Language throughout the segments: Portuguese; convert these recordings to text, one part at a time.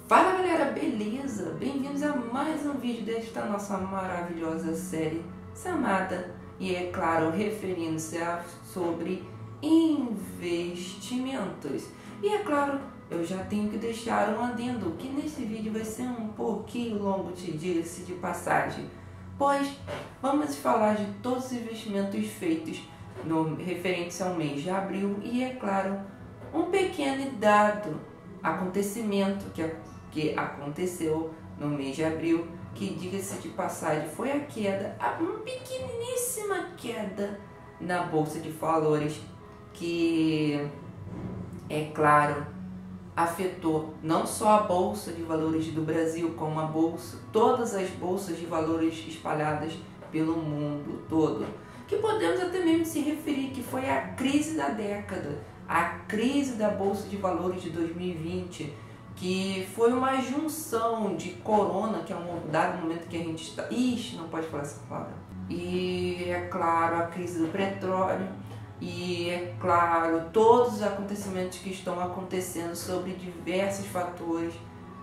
Fala galera, beleza? Bem-vindos a mais um vídeo desta nossa maravilhosa série chamada, e é claro, referindo-se sobre investimentos. E é claro, eu já tenho que deixar um adendo, que nesse vídeo vai ser um pouquinho longo, diga-se de passagem, pois vamos falar de todos os investimentos feitos referentes ao mês de abril e, é claro, um pequeno dado, acontecimento que aconteceu no mês de abril, que, diga-se de passagem, foi a queda, uma pequeníssima queda na Bolsa de Valores, que, é claro, afetou não só a Bolsa de Valores do Brasil, como todas as bolsas de valores espalhadas pelo mundo todo, que podemos até mesmo se referir que foi a crise da década, a crise da Bolsa de Valores de 2020, que foi uma junção de corona, que é um dado momento que a gente está... Ixi, não pode falar essa palavra. E, é claro, a crise do petróleo. E, é claro, todos os acontecimentos que estão acontecendo sobre diversos fatores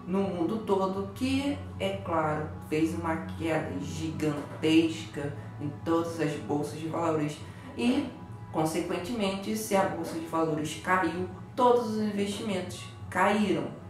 no mundo todo, que, é claro, fez uma queda gigantesca em todas as bolsas de valores. E, consequentemente, se a bolsa de valores caiu, todos os investimentos caíram.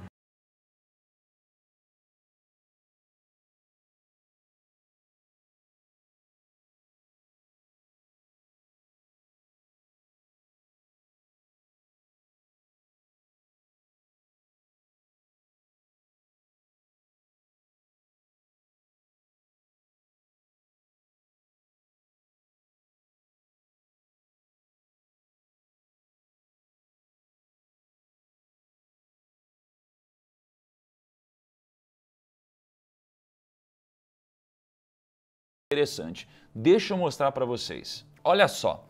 Interessante. Deixa eu mostrar para vocês. Olha só,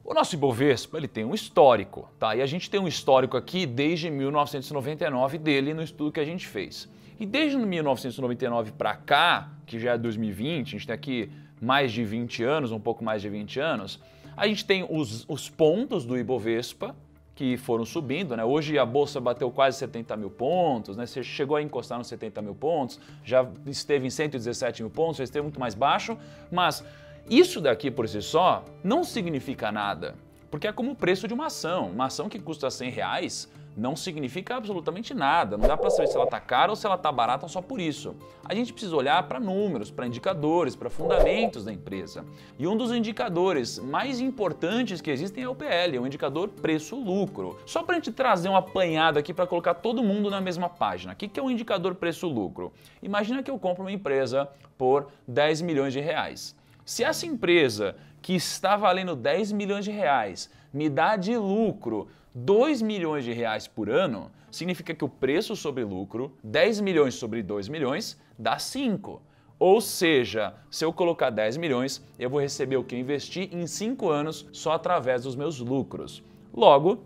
o nosso Ibovespa ele tem um histórico, tá? E a gente tem um histórico aqui desde 1999 dele no estudo que a gente fez. E desde 1999 para cá, que já é 2020, a gente tem aqui mais de 20 anos, um pouco mais de 20 anos, a gente tem os pontos do Ibovespa que foram subindo, né? Hoje a bolsa bateu quase 70 mil pontos, né? Você chegou a encostar nos 70 mil pontos, já esteve em 117 mil pontos, já esteve muito mais baixo, mas isso daqui por si só não significa nada, porque é como o preço de uma ação que custa R$100 não significa absolutamente nada, não dá para saber se ela está cara ou se ela está barata só por isso. A gente precisa olhar para números, para indicadores, para fundamentos da empresa. E um dos indicadores mais importantes que existem é o PL, o indicador preço-lucro. Só para a gente trazer uma apanhada aqui para colocar todo mundo na mesma página. O que é o indicador preço-lucro? Imagina que eu compro uma empresa por 10 milhões de reais. Se essa empresa que está valendo 10 milhões de reais me dá de lucro 2 milhões de reais por ano, significa que o preço sobre lucro, 10 milhões sobre 2 milhões, dá 5. Ou seja, se eu colocar 10 milhões, eu vou receber o que eu investi em 5 anos só através dos meus lucros. Logo,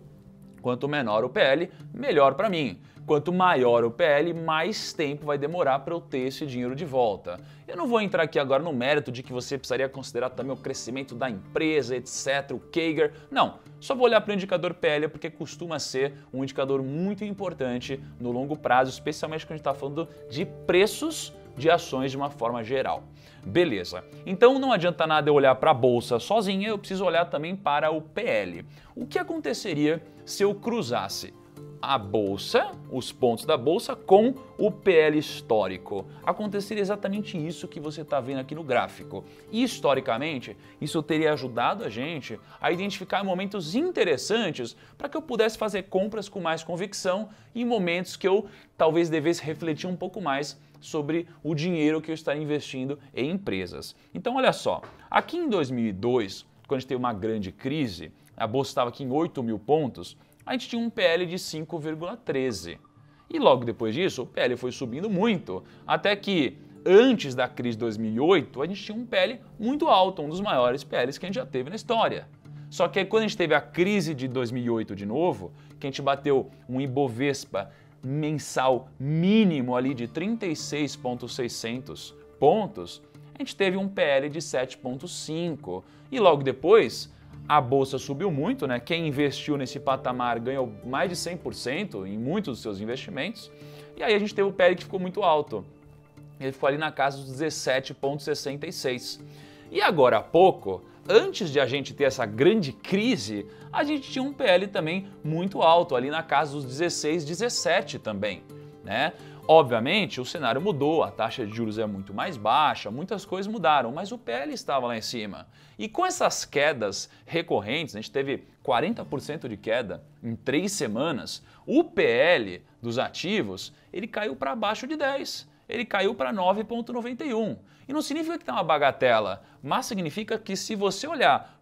quanto menor o PL, melhor para mim. Quanto maior o PL, mais tempo vai demorar para eu ter esse dinheiro de volta. Eu não vou entrar aqui agora no mérito de que você precisaria considerar também o crescimento da empresa, etc., o CAGR. Não, só vou olhar para o indicador PL porque costuma ser um indicador muito importante no longo prazo, especialmente quando a gente está falando de preços de ações de uma forma geral. Beleza, então não adianta nada eu olhar para a bolsa sozinha, eu preciso olhar também para o PL. O que aconteceria se eu cruzasse a bolsa, os pontos da bolsa, com o PL histórico? Aconteceria exatamente isso que você está vendo aqui no gráfico. E, historicamente, isso teria ajudado a gente a identificar momentos interessantes para que eu pudesse fazer compras com mais convicção em momentos que eu talvez devesse refletir um pouco mais sobre o dinheiro que eu estaria investindo em empresas. Então, olha só, aqui em 2002, quando a gente teve uma grande crise, a bolsa estava aqui em 8 mil pontos, a gente tinha um PL de 5,13. E logo depois disso, o PL foi subindo muito, até que antes da crise de 2008, a gente tinha um PL muito alto, um dos maiores PLs que a gente já teve na história. Só que aí, quando a gente teve a crise de 2008 de novo, que a gente bateu um Ibovespa mensal mínimo ali de 36.600 pontos, a gente teve um PL de 7.5. E logo depois, a bolsa subiu muito, né? Quem investiu nesse patamar ganhou mais de 100% em muitos dos seus investimentos. E aí a gente teve o PL que ficou muito alto. Ele ficou ali na casa dos 17,66. E agora há pouco, antes de a gente ter essa grande crise, a gente tinha um PL também muito alto, ali na casa dos 16, 17 também, né? Obviamente, o cenário mudou, a taxa de juros é muito mais baixa, muitas coisas mudaram, mas o PL estava lá em cima. E com essas quedas recorrentes, a gente teve 40% de queda em 3 semanas, o PL dos ativos, ele caiu para abaixo de 10. Ele caiu para 9,91. E não significa que está uma bagatela, mas significa que se você olhar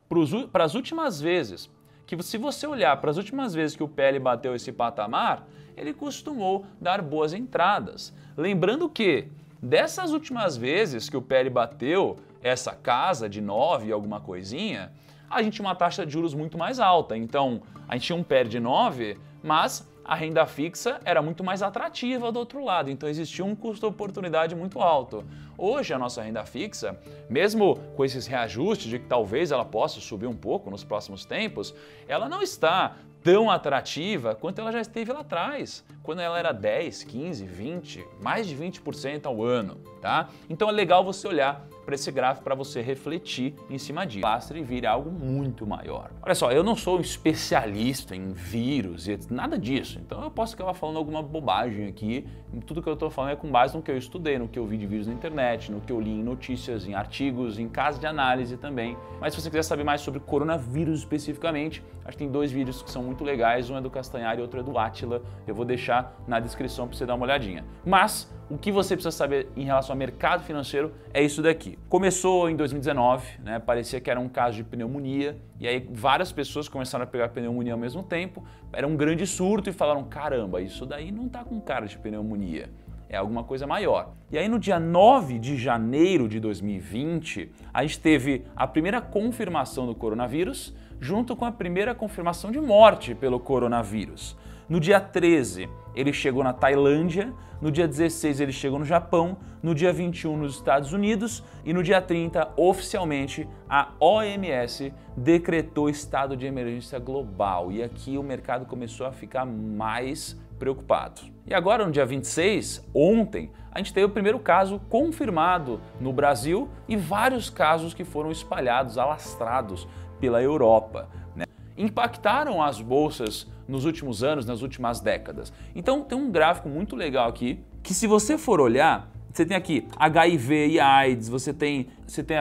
para as últimas vezes, que o PL bateu esse patamar, ele costumou dar boas entradas. Lembrando que dessas últimas vezes que o PL bateu essa casa de 9 e alguma coisinha, a gente tinha uma taxa de juros muito mais alta. Então, a gente tinha um PL de 9, mas a renda fixa era muito mais atrativa do outro lado, então existia um custo-oportunidade muito alto. Hoje a nossa renda fixa, mesmo com esses reajustes de que talvez ela possa subir um pouco nos próximos tempos, ela não está tão atrativa quanto ela já esteve lá atrás, quando ela era 10, 15, 20, mais de 20% ao ano, tá? Então é legal você olhar para esse gráfico para você refletir em cima disso. Basta e vire algo muito maior. Olha só, eu não sou um especialista em vírus e nada disso, então eu posso acabar falando alguma bobagem aqui. Tudo que eu estou falando é com base no que eu estudei, no que eu vi de vírus na internet, no que eu li em notícias, em artigos, em casos de análise também. Mas se você quiser saber mais sobre coronavírus especificamente, acho que tem 2 vídeos que são muito legais, um é do Castanhari e outro é do Átila. Eu vou deixar na descrição para você dar uma olhadinha. Mas o que você precisa saber em relação ao mercado financeiro é isso daqui. Começou em 2019, né? Parecia que era um caso de pneumonia, e aí várias pessoas começaram a pegar pneumonia ao mesmo tempo, era um grande surto e falaram, caramba, isso daí não tá com cara de pneumonia, é alguma coisa maior. E aí no dia 9 de janeiro de 2020, a gente teve a primeira confirmação do coronavírus, junto com a primeira confirmação de morte pelo coronavírus. No dia 13, ele chegou na Tailândia, no dia 16 ele chegou no Japão, no dia 21 nos Estados Unidos e no dia 30, oficialmente, a OMS decretou estado de emergência global. E aqui o mercado começou a ficar mais preocupado. E agora, no dia 26, ontem, a gente teve o primeiro caso confirmado no Brasil e vários casos que foram espalhados, alastrados pela Europa, né? Impactaram as bolsas nos últimos anos, nas últimas décadas. Então tem um gráfico muito legal aqui, que se você for olhar, você tem aqui HIV e AIDS, você tem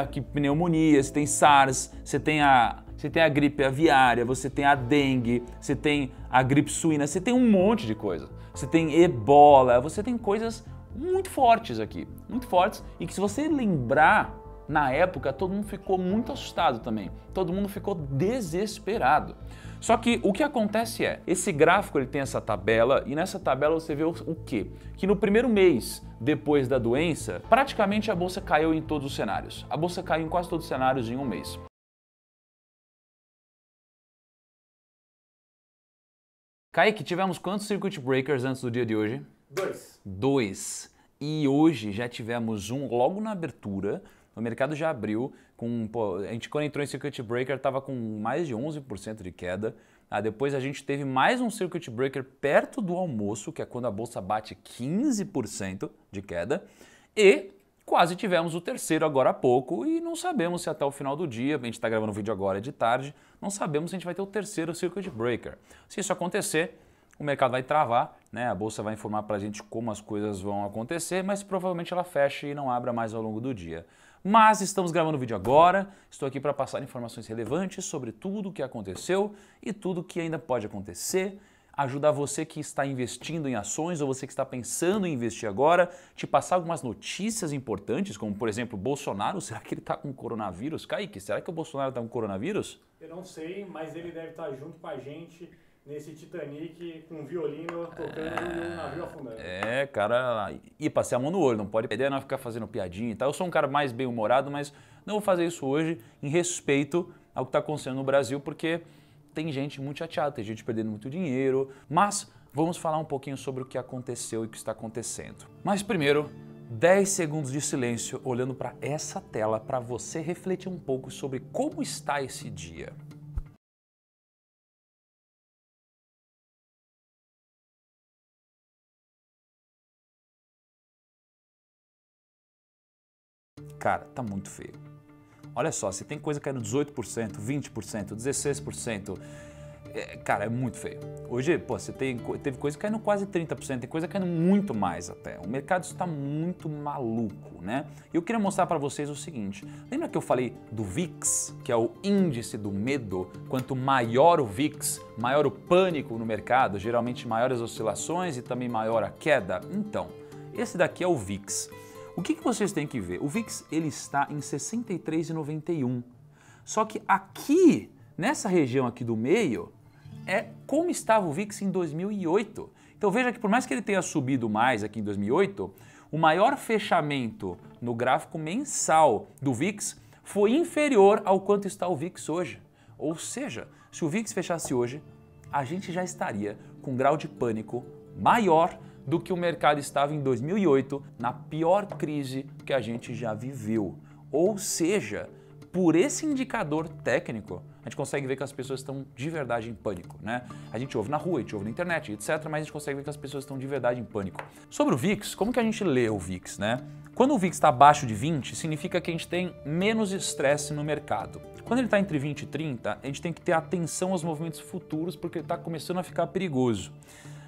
aqui pneumonia, você tem SARS, você tem a gripe aviária, você tem a dengue, você tem a gripe suína, você tem um monte de coisa. Você tem ebola, você tem coisas muito fortes aqui, muito fortes, e que se você lembrar, na época todo mundo ficou muito assustado também, todo mundo ficou desesperado. Só que o que acontece é, esse gráfico ele tem essa tabela e nessa tabela você vê o quê? Que no primeiro mês depois da doença, praticamente a bolsa caiu em todos os cenários. A bolsa caiu em quase todos os cenários em um mês. Kaique, tivemos quantos circuit breakers antes do dia de hoje? 2. 2. E hoje já tivemos um logo na abertura. O mercado já abriu com... a gente quando entrou em circuit breaker estava com mais de 11% de queda. Depois a gente teve mais um circuit breaker perto do almoço, que é quando a bolsa bate 15% de queda. E quase tivemos o terceiro agora há pouco e não sabemos se até o final do dia, a gente está gravando o vídeo agora de tarde, não sabemos se a gente vai ter o terceiro circuit breaker. Se isso acontecer, o mercado vai travar, né? A bolsa vai informar para a gente como as coisas vão acontecer, mas provavelmente ela fecha e não abra mais ao longo do dia. Mas estamos gravando o vídeo agora, estou aqui para passar informações relevantes sobre tudo o que aconteceu e tudo o que ainda pode acontecer, ajudar você que está investindo em ações ou você que está pensando em investir agora, te passar algumas notícias importantes, como por exemplo, Bolsonaro, será que ele está com coronavírus? Kaique, será que o Bolsonaro está com coronavírus? Eu não sei, mas ele deve estar junto com a gente nesse Titanic com um violino tocando e um navio afundando. Cara, e passei a mão no olho, não pode perder, não ficar fazendo piadinha e tal. Eu sou um cara mais bem-humorado, mas não vou fazer isso hoje em respeito ao que está acontecendo no Brasil, porque tem gente muito chateada, tem gente perdendo muito dinheiro, mas vamos falar um pouquinho sobre o que aconteceu e o que está acontecendo. Mas primeiro, 10 segundos de silêncio olhando para essa tela para você refletir um pouco sobre como está esse dia. Cara, tá muito feio. Olha só, se tem coisa caindo 18%, 20%, 16%, cara, é muito feio. Hoje, pô, teve coisa caindo quase 30%, tem coisa caindo muito mais até. O mercado está muito maluco, né? E eu queria mostrar para vocês o seguinte. Lembra que eu falei do VIX, que é o índice do medo? Quanto maior o VIX, maior o pânico no mercado, geralmente maiores oscilações e também maior a queda. Então, esse daqui é o VIX. O que vocês têm que ver? O VIX ele está em 63,91. Só que aqui, nessa região aqui do meio, é como estava o VIX em 2008. Então veja que por mais que ele tenha subido mais aqui em 2008, o maior fechamento no gráfico mensal do VIX foi inferior ao quanto está o VIX hoje. Ou seja, se o VIX fechasse hoje, a gente já estaria com um grau de pânico maior do que o mercado estava em 2008, na pior crise que a gente já viveu. Ou seja, por esse indicador técnico, a gente consegue ver que as pessoas estão de verdade em pânico, né? A gente ouve na rua, a gente ouve na internet, etc., mas a gente consegue ver que as pessoas estão de verdade em pânico. Sobre o VIX, como que a gente lê o VIX, né? Quando o VIX está abaixo de 20, significa que a gente tem menos estresse no mercado. Quando ele está entre 20 e 30, a gente tem que ter atenção aos movimentos futuros, porque ele está começando a ficar perigoso.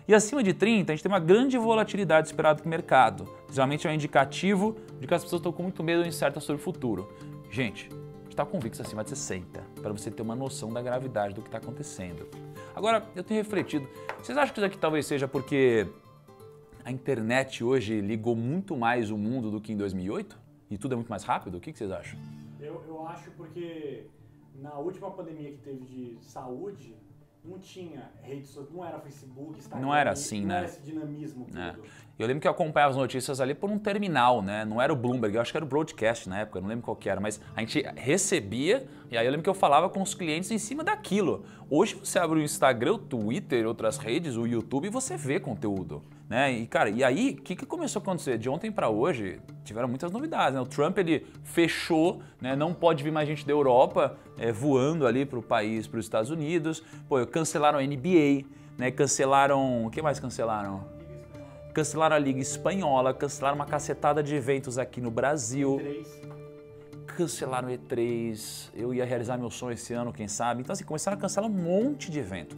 E acima de 30, a gente tem uma grande volatilidade esperada do mercado. Geralmente é um indicativo de que as pessoas estão com muito medo e incertas sobre o futuro. Gente, a gente está com o VIX acima de 60, para você ter uma noção da gravidade do que está acontecendo. Agora, eu tenho refletido, vocês acham que isso aqui talvez seja porque a internet hoje ligou muito mais o mundo do que em 2008? E tudo é muito mais rápido? O que vocês acham? Eu acho porque na última pandemia que teve de saúde, não tinha rede social, não era Facebook, Instagram, não era assim, não né? era esse dinamismo todo. Eu lembro que eu acompanhava as notícias ali por um terminal, né? Não era o Bloomberg, eu acho que era o Broadcast na época, eu não lembro qual que era, mas a gente recebia e aí eu lembro que eu falava com os clientes em cima daquilo. Hoje você abre o Instagram, o Twitter, outras redes, o YouTube e você vê conteúdo, né? E cara, e aí, o que começou a acontecer? De ontem para hoje, tiveram muitas novidades, né? O Trump, ele fechou, né? Não pode vir mais gente da Europa voando ali para o país, para os Estados Unidos. Pô, cancelaram a NBA, né? Cancelaram... O que mais cancelaram? Cancelaram a Liga Espanhola, cancelaram uma cacetada de eventos aqui no Brasil. Cancelaram o E3, eu ia realizar meu sonho esse ano, quem sabe. Então assim, começaram a cancelar um monte de evento.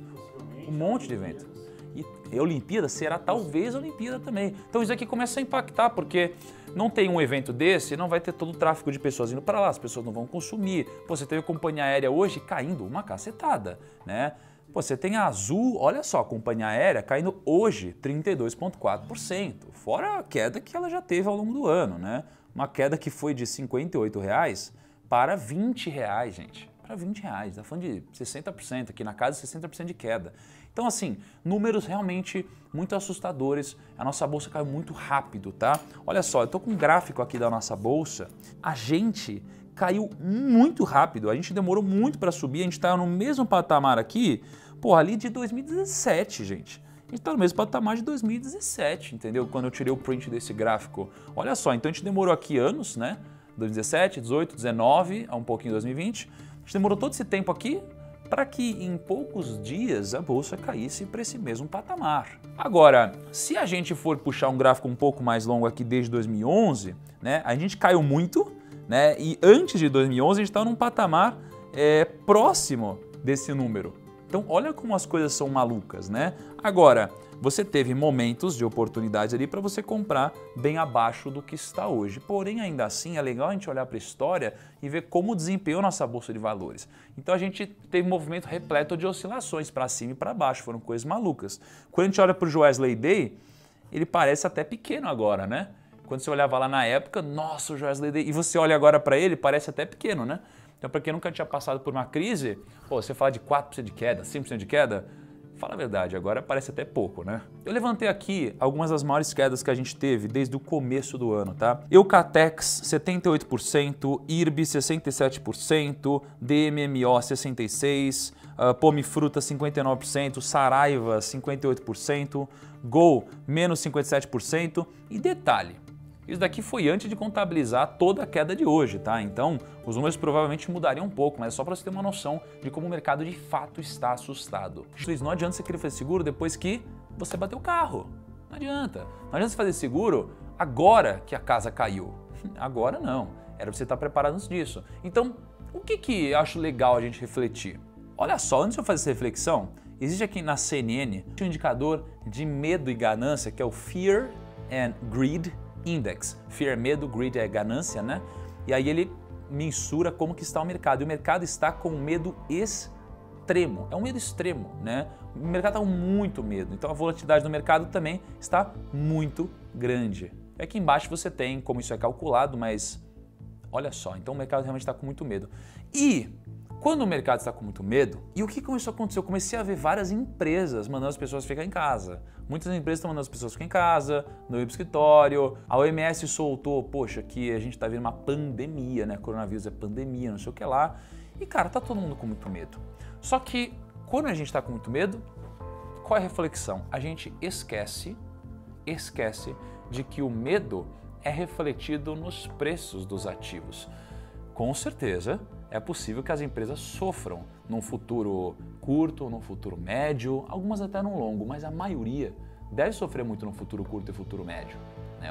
Um monte de evento. E a Olimpíada será talvez a Olimpíada também. Então isso aqui começa a impactar, porque não tem um evento desse, não vai ter todo o tráfego de pessoas indo para lá, as pessoas não vão consumir. Pô, você teve a companhia aérea hoje caindo uma cacetada, né? Pô, você tem a Azul, olha só, a companhia aérea caindo hoje 32,4%, fora a queda que ela já teve ao longo do ano, né? Uma queda que foi de R$ 58,00 para R$ 20,00, gente. Para R$ 20,00, tá falando de 60%, aqui na casa 60% de queda. Então assim, números realmente muito assustadores, a nossa bolsa caiu muito rápido, tá? Olha só, eu tô com um gráfico aqui da nossa bolsa, a gente caiu muito rápido, a gente demorou muito para subir, a gente tá no mesmo patamar aqui, porra, ali de 2017, gente. A gente tá no mesmo patamar de 2017, entendeu? Quando eu tirei o print desse gráfico. Olha só, então a gente demorou aqui anos, né? 2017, 18, 19, um pouquinho 2020. A gente demorou todo esse tempo aqui para que em poucos dias a bolsa caísse para esse mesmo patamar. Agora, se a gente for puxar um gráfico um pouco mais longo aqui desde 2011, né? A gente caiu muito, né? E antes de 2011 a gente estava num patamar próximo desse número. Então olha como as coisas são malucas, né? Agora, você teve momentos de oportunidades ali para você comprar bem abaixo do que está hoje. Porém, ainda assim, é legal a gente olhar para a história e ver como desempenhou nossa bolsa de valores. Então a gente teve um movimento repleto de oscilações para cima e para baixo, foram coisas malucas. Quando a gente olha para o Joesley Day, ele parece até pequeno agora, né? Quando você olhava lá na época, nossa, o Joesley Day, e você olha agora para ele, parece até pequeno, né? Então, para quem nunca tinha passado por uma crise, pô, você fala de 4% de queda, 5% de queda, fala a verdade, agora parece até pouco, né? Eu levantei aqui algumas das maiores quedas que a gente teve desde o começo do ano, tá? Eucatex, 78%, IRB, 67%, DMMO, 66%, Pomifruta, 59%, Saraiva, 58%, Gol, menos 57%. E detalhe, isso daqui foi antes de contabilizar toda a queda de hoje, tá? Então, os números provavelmente mudariam um pouco, mas é só para você ter uma noção de como o mercado de fato está assustado. Não adianta você querer fazer seguro depois que você bateu o carro. Não adianta. Não adianta você fazer seguro agora que a casa caiu. Agora não. Era você estar preparado antes disso. Então, o que eu acho legal a gente refletir? Olha só, antes de eu fazer essa reflexão, existe aqui na CNN um indicador de medo e ganância, que é o Fear and Greed Index. Fear é medo, greed é ganância, né? E aí ele mensura como que está o mercado. E o mercado está com medo extremo. É um medo extremo, né? O mercado está com muito medo. Então a volatilidade do mercado também está muito grande. Aqui embaixo você tem como isso é calculado, mas olha só, então o mercado realmente está com muito medo. E quando o mercado está com muito medo, e o que começou a acontecer? Eu comecei a ver várias empresas mandando as pessoas ficar em casa. Muitas empresas estão mandando as pessoas ficar em casa, não ir para o escritório. A OMS soltou, poxa, que a gente está vendo uma pandemia, né? Coronavírus é pandemia, não sei o que lá. E cara, tá todo mundo com muito medo. Só que quando a gente está com muito medo, qual é a reflexão? A gente esquece de que o medo é refletido nos preços dos ativos. Com certeza, é possível que as empresas sofram num futuro curto, num futuro médio, algumas até num longo, mas a maioria deve sofrer muito no futuro curto e futuro médio.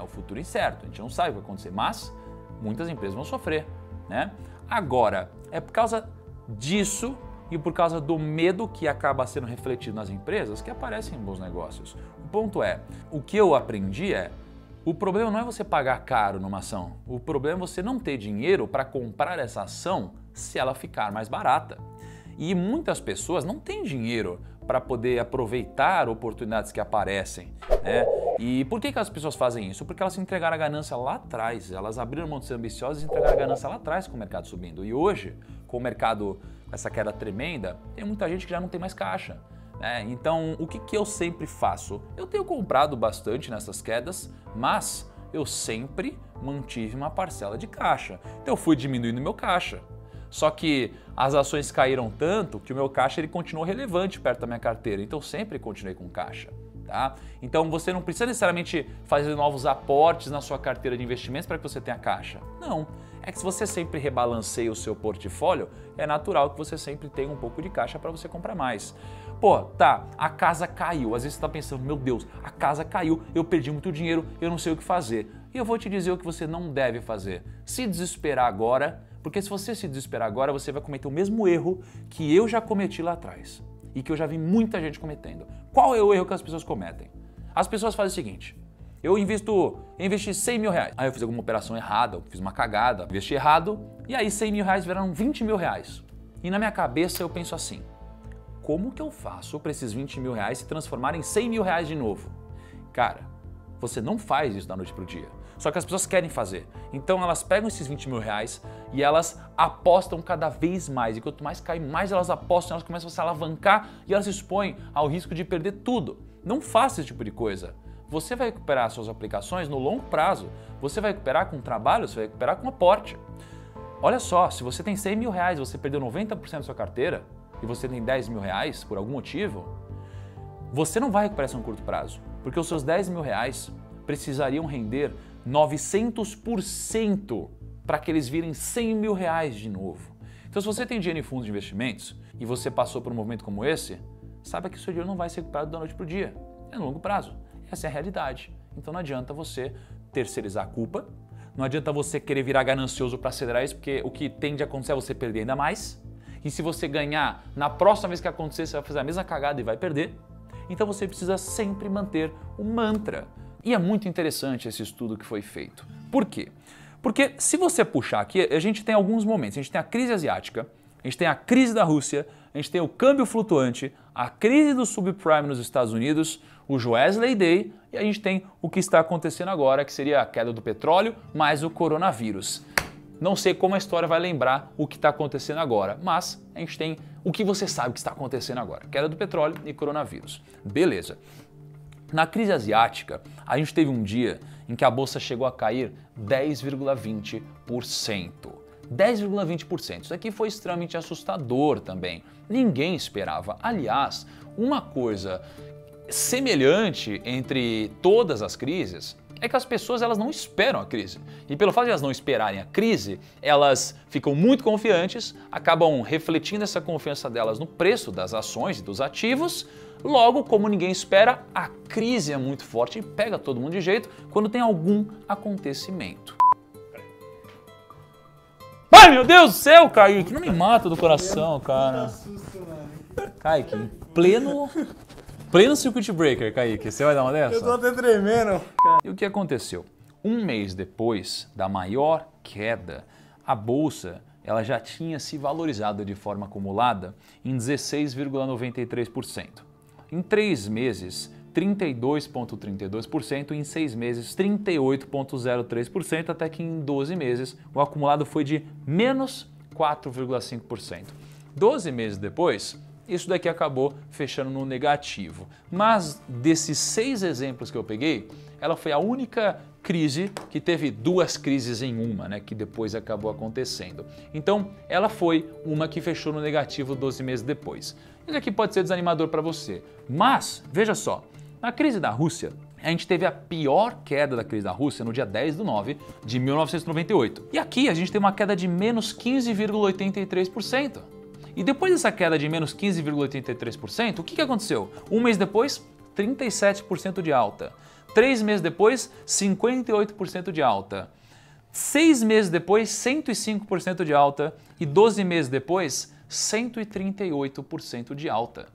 O futuro incerto, a gente não sabe o que vai acontecer, mas muitas empresas vão sofrer. Né? Agora, é por causa disso e por causa do medo que acaba sendo refletido nas empresas que aparecem bons negócios. O ponto é, o que eu aprendi é, o problema não é você pagar caro numa ação, o problema é você não ter dinheiro para comprar essa ação se ela ficar mais barata. E muitas pessoas não têm dinheiro para poder aproveitar oportunidades que aparecem. Né? E por que as pessoas fazem isso? Porque elas se entregaram a ganância lá atrás, elas abriram mão de ser ambiciosas e entregaram a ganância lá atrás com o mercado subindo. E hoje, com o mercado com essa queda tremenda, tem muita gente que já não tem mais caixa. Então, o que eu sempre faço? Eu tenho comprado bastante nessas quedas, mas eu sempre mantive uma parcela de caixa. Então, eu fui diminuindo meu caixa. Só que as ações caíram tanto que o meu caixa ele continuou relevante perto da minha carteira. Então, eu sempre continuei com caixa. Tá? Então, você não precisa necessariamente fazer novos aportes na sua carteira de investimentos para que você tenha caixa. Não. É que se você sempre rebalanceia o seu portfólio, é natural que você sempre tenha um pouco de caixa para você comprar mais. Pô, tá, a casa caiu. Às vezes você está pensando, meu Deus, a casa caiu, eu perdi muito dinheiro, eu não sei o que fazer. E eu vou te dizer o que você não deve fazer. Se desesperar agora, porque se você se desesperar agora, você vai cometer o mesmo erro que eu já cometi lá atrás e que eu já vi muita gente cometendo. Qual é o erro que as pessoas cometem? As pessoas fazem o seguinte, eu investi 100 mil reais, aí eu fiz alguma operação errada, eu fiz uma cagada, investi errado, e aí 100 mil reais viraram 20 mil reais. E na minha cabeça eu penso assim, como que eu faço para esses 20 mil reais se transformarem em 100 mil reais de novo? Cara, você não faz isso da noite para o dia. Só que as pessoas querem fazer. Então elas pegam esses 20 mil reais e elas apostam cada vez mais. E quanto mais cai, mais elas apostam, elas começam a se alavancar e elas se expõem ao risco de perder tudo. Não faça esse tipo de coisa. Você vai recuperar suas aplicações no longo prazo. Você vai recuperar com trabalho, você vai recuperar com aporte. Olha só, se você tem 100 mil reais, você perdeu 90% da sua carteira e você tem 10 mil reais por algum motivo, você não vai recuperar isso no curto prazo. Porque os seus 10 mil reais precisariam render 900% para que eles virem 100 mil reais de novo. Então, se você tem dinheiro em fundos de investimentos e você passou por um momento como esse, saiba que o seu dinheiro não vai ser recuperado da noite para o dia. É no longo prazo. Essa é a realidade. Então, não adianta você terceirizar a culpa, não adianta você querer virar ganancioso para acelerar isso, porque o que tende a acontecer é você perder ainda mais. E se você ganhar, na próxima vez que acontecer, você vai fazer a mesma cagada e vai perder. Então, você precisa sempre manter o mantra. E é muito interessante esse estudo que foi feito. Por quê? Porque se você puxar aqui, a gente tem alguns momentos. A gente tem a crise asiática, a gente tem a crise da Rússia, a gente tem o câmbio flutuante, a crise do subprime nos Estados Unidos, o Joesley Day e a gente tem o que está acontecendo agora, que seria a queda do petróleo mais o coronavírus. Não sei como a história vai lembrar o que está acontecendo agora, mas a gente tem o que você sabe que está acontecendo agora. Queda do petróleo e coronavírus. Beleza. Na crise asiática, a gente teve um dia em que a bolsa chegou a cair 10,20%. 10,20%. Isso aqui foi extremamente assustador também. Ninguém esperava. Aliás, uma coisa semelhante entre todas as crises é que as pessoas elas não esperam a crise. E pelo fato de elas não esperarem a crise, elas ficam muito confiantes, acabam refletindo essa confiança delas no preço das ações e dos ativos. Logo, como ninguém espera, a crise é muito forte e pega todo mundo de jeito quando tem algum acontecimento. Ai, meu Deus do céu, Kaique. Não me mata do coração, cara. Kaique, em pleno circuit breaker, Kaique. Você vai dar uma dessa? Eu tô até tremendo. E o que aconteceu? Um mês depois da maior queda, a bolsa ela já tinha se valorizado de forma acumulada em 16,93%. Em 3 meses, 32,32%, em 6 meses, 38,03%, até que em 12 meses o acumulado foi de menos 4,5%. 12 meses depois, isso daqui acabou fechando no negativo. Mas desses 6 exemplos que eu peguei, ela foi a única crise que teve 2 crises em uma, né, que depois acabou acontecendo. Então, ela foi uma que fechou no negativo 12 meses depois. Isso aqui pode ser desanimador para você, mas veja só, na crise da Rússia, a gente teve a pior queda da crise da Rússia no dia 10/9 de 1998. E aqui a gente tem uma queda de menos 15,83%. E depois dessa queda de menos 15,83%, o que aconteceu? Um mês depois, 37% de alta. 3 meses depois, 58% de alta. 6 meses depois, 105% de alta. E 12 meses depois, 138% de alta.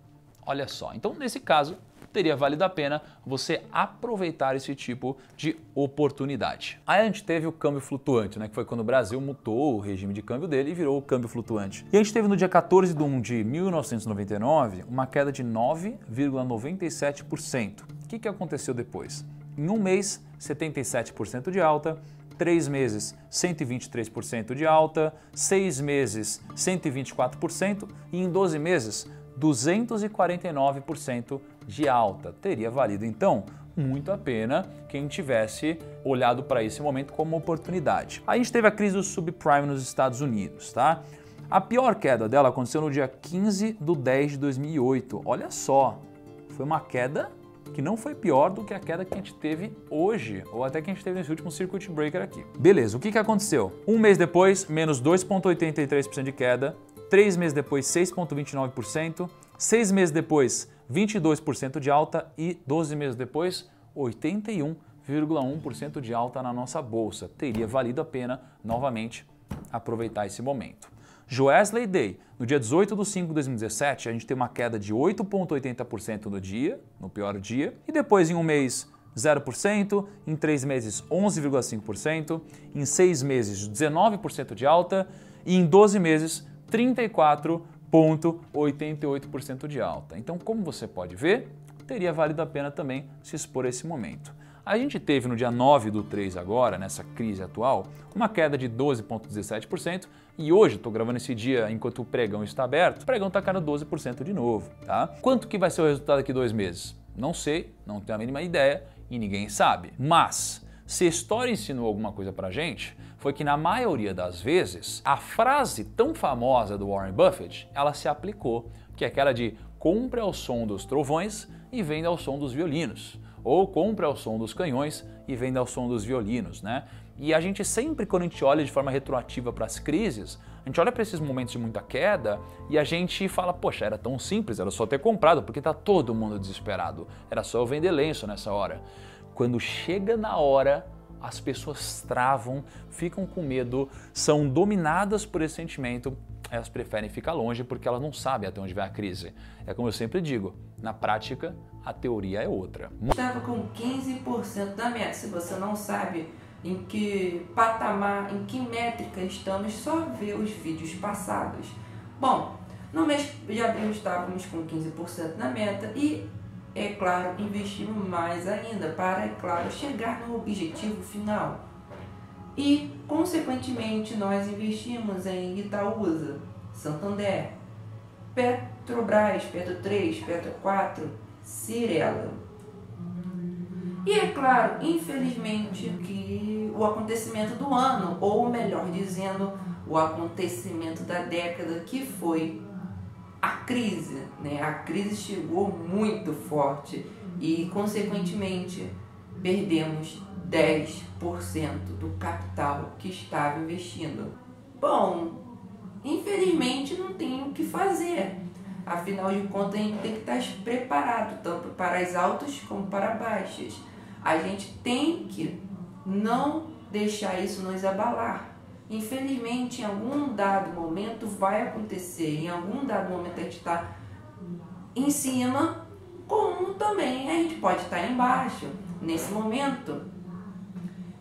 Olha só, então nesse caso, teria valido a pena você aproveitar esse tipo de oportunidade. Aí a gente teve o câmbio flutuante, né, que foi quando o Brasil mutou o regime de câmbio dele e virou o câmbio flutuante. E a gente teve no dia 14/1 de 1999 uma queda de 9,97%. O que aconteceu depois? Em um mês, 77% de alta, 3 meses, 123% de alta, 6 meses, 124% e em 12 meses, 249% de alta. Teria valido, então, muito a pena quem tivesse olhado para esse momento como oportunidade. Aí a gente teve a crise do subprime nos Estados Unidos, tá? A pior queda dela aconteceu no dia 15/10 de 2008. Olha só, foi uma queda que não foi pior do que a queda que a gente teve hoje, ou até que a gente teve nesse último circuit breaker aqui. Beleza, o que aconteceu? Um mês depois, menos 2,83% de queda, 3 meses depois, 6,29%, 6 meses depois, 22% de alta e 12 meses depois, 81,1% de alta na nossa bolsa. Teria valido a pena, novamente, aproveitar esse momento. Joesley Day, no dia 18/5 de 2017, a gente tem uma queda de 8,80% no dia, no pior dia, e depois em um mês 0%, em 3 meses 11,5%, em 6 meses 19% de alta e em 12 meses 34,88% de alta. Então, como você pode ver, teria valido a pena também se expor a esse momento. A gente teve no dia 9/3 agora, nessa crise atual, uma queda de 12,17% e hoje, estou gravando esse dia enquanto o pregão está aberto, o pregão está caindo 12% de novo, tá? Quanto que vai ser o resultado daqui 2 meses? Não sei, não tenho a mínima ideia e ninguém sabe. Mas, se a história ensinou alguma coisa pra gente, foi que na maioria das vezes, a frase tão famosa do Warren Buffett, ela se aplicou, que é aquela de compre ao som dos trovões e venda ao som dos violinos. Ou compre ao som dos canhões e venda ao som dos violinos, né? E a gente sempre, quando a gente olha de forma retroativa para as crises, a gente olha para esses momentos de muita queda e a gente fala, poxa, era tão simples, era só ter comprado, porque tá todo mundo desesperado. Era só eu vender lenço nessa hora. Quando chega na hora, as pessoas travam, ficam com medo, são dominadas por esse sentimento, elas preferem ficar longe porque elas não sabem até onde vai a crise. É como eu sempre digo, na prática, a teoria é outra. Estava com 15% da meta. Se você não sabe em que patamar, em que métrica estamos, só ver os vídeos passados. Bom, no mês de abril estávamos com 15% na meta e, é claro, investimos mais ainda para, é claro, chegar no objetivo final. E, consequentemente, nós investimos em Itaúsa, Santander, Petrobras, Petro 3, Petro 4, Cyrela. E é claro, infelizmente, que o acontecimento do ano, ou melhor dizendo, o acontecimento da década, que foi a crise, né? A crise chegou muito forte e, consequentemente, perdemos 10% do capital que estava investindo. Bom, infelizmente não tem o que fazer. Afinal de contas, a gente tem que estar preparado, tanto para as altas como para as baixas. A gente tem que não deixar isso nos abalar. Infelizmente, em algum dado momento vai acontecer, em algum dado momento a gente está em cima, como também a gente pode estar embaixo. Nesse momento,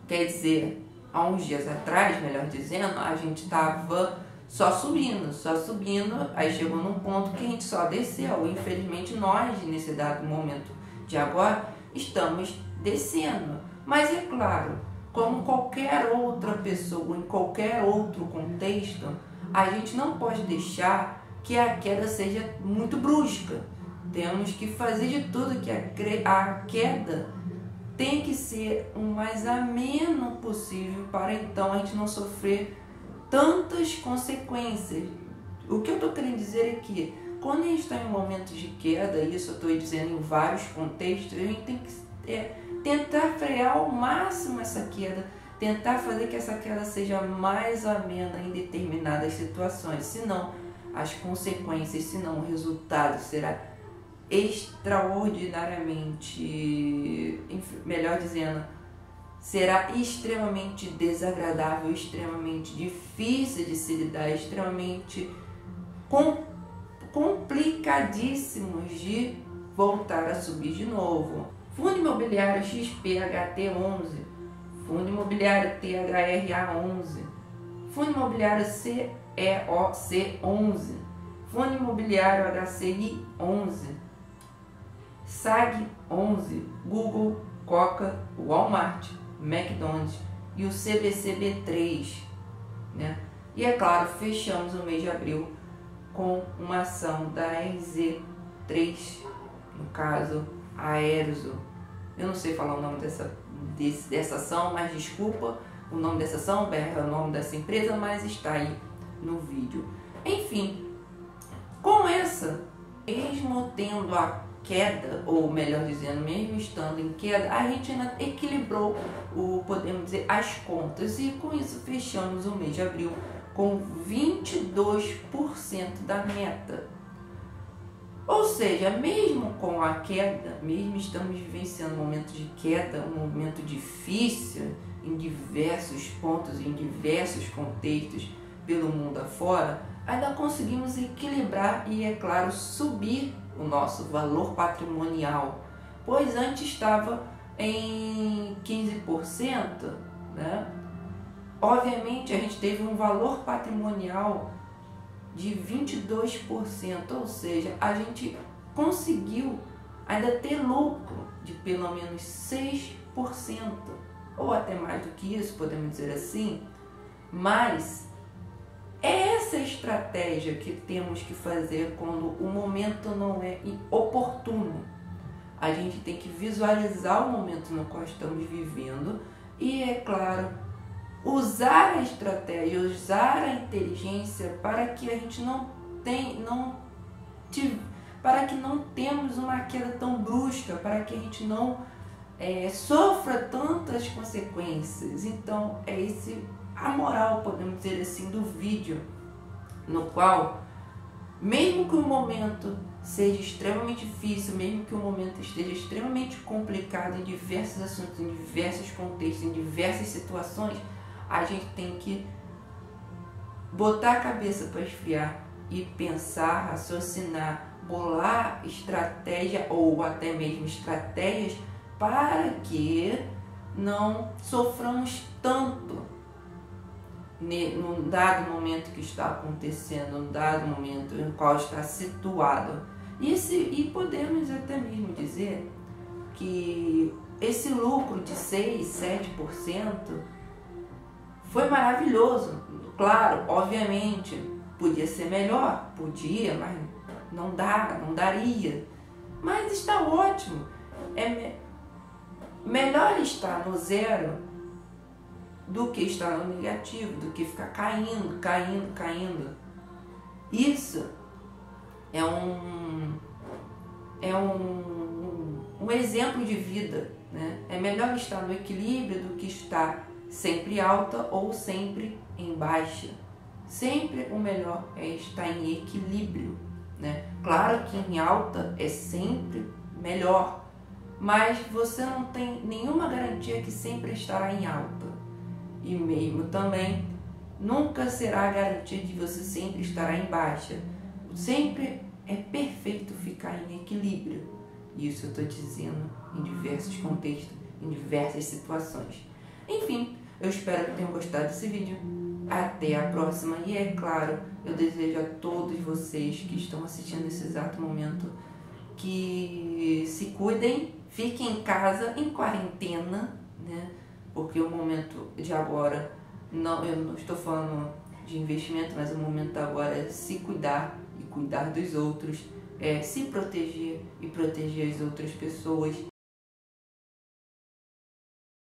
quer dizer, há uns dias atrás, melhor dizendo, a gente estava só subindo, aí chegou num ponto que a gente só desceu. Infelizmente, nós, nesse dado momento de agora, estamos descendo. Mas é claro, como qualquer outra pessoa, em qualquer outro contexto, a gente não pode deixar que a queda seja muito brusca. Temos que fazer de tudo que a queda tem que ser o mais ameno possível para então a gente não sofrer tantas consequências. O que eu estou querendo dizer é que quando a gente está em momentos de queda, isso eu estou dizendo em vários contextos, a gente tem que tentar frear ao máximo essa queda, tentar fazer que essa queda seja mais amena em determinadas situações, senão as consequências, senão o resultado será extraordinariamente, melhor dizendo, será extremamente desagradável, extremamente difícil de se lidar, extremamente complicadíssimos de voltar a subir de novo. Fundo imobiliário XPHT11, fundo imobiliário THRA11, fundo imobiliário CEOC11, fundo imobiliário HCI11, SAG 11, Google, Coca, Walmart, McDonald's e o CBCB3, né? E é claro, fechamos o mês de abril com uma ação da RZ3, no caso Aeroso. Eu não sei falar o nome dessa ação, mas desculpa o nome dessa ação, é o nome dessa empresa, mas está aí no vídeo. Enfim, com essa, mesmo tendo a queda, ou melhor dizendo, mesmo estando em queda, a gente ainda equilibrou, podemos dizer, as contas, e com isso fechamos o mês de abril com 22% da meta. Ou seja, mesmo com a queda, mesmo estamos vivenciando um momento de queda, um momento difícil em diversos pontos, em diversos contextos pelo mundo afora, ainda conseguimos equilibrar e, é claro, subir o nosso valor patrimonial, pois antes estava em 15%, né? Obviamente a gente teve um valor patrimonial de 22%, ou seja, a gente conseguiu ainda ter lucro de pelo menos 6%, ou até mais do que isso, podemos dizer assim. Mas é essa estratégia que temos que fazer quando o momento não é oportuno. A gente tem que visualizar o momento no qual estamos vivendo e, é claro, usar a estratégia, usar a inteligência para que a gente para que não temos uma queda tão brusca, para que a gente não sofra tantas consequências. Então é a moral, podemos dizer assim, do vídeo, no qual, mesmo que o momento seja extremamente difícil, mesmo que o momento esteja extremamente complicado em diversos assuntos, em diversos contextos, em diversas situações, a gente tem que botar a cabeça para esfriar e pensar, raciocinar, bolar estratégia ou até mesmo estratégias para que não soframos tanto num dado momento que está acontecendo, num dado momento no qual está situado. E podemos até mesmo dizer que esse lucro de 6, 7% foi maravilhoso. Claro, obviamente, podia ser melhor, podia, mas não daria. Mas está ótimo. Melhor estar no zero do que estar no negativo, do que ficar caindo. Isso é um exemplo de vida, né? É melhor estar no equilíbrio do que estar sempre alta ou sempre em baixa. Sempre o melhor é estar em equilíbrio, né? Claro que em alta é sempre melhor, mas você não tem nenhuma garantia que sempre estará em alta. E mesmo também nunca será a garantia de você sempre estará em baixa. Sempre é perfeito ficar em equilíbrio. Isso eu estou dizendo em diversos contextos, em diversas situações. Enfim, eu espero que tenham gostado desse vídeo. Até a próxima. E é claro, eu desejo a todos vocês que estão assistindo nesse exato momento que se cuidem, fiquem em casa, em quarentena, né? Porque o momento de agora, eu não estou falando de investimento, mas o momento agora é se cuidar e cuidar dos outros, se proteger e proteger as outras pessoas.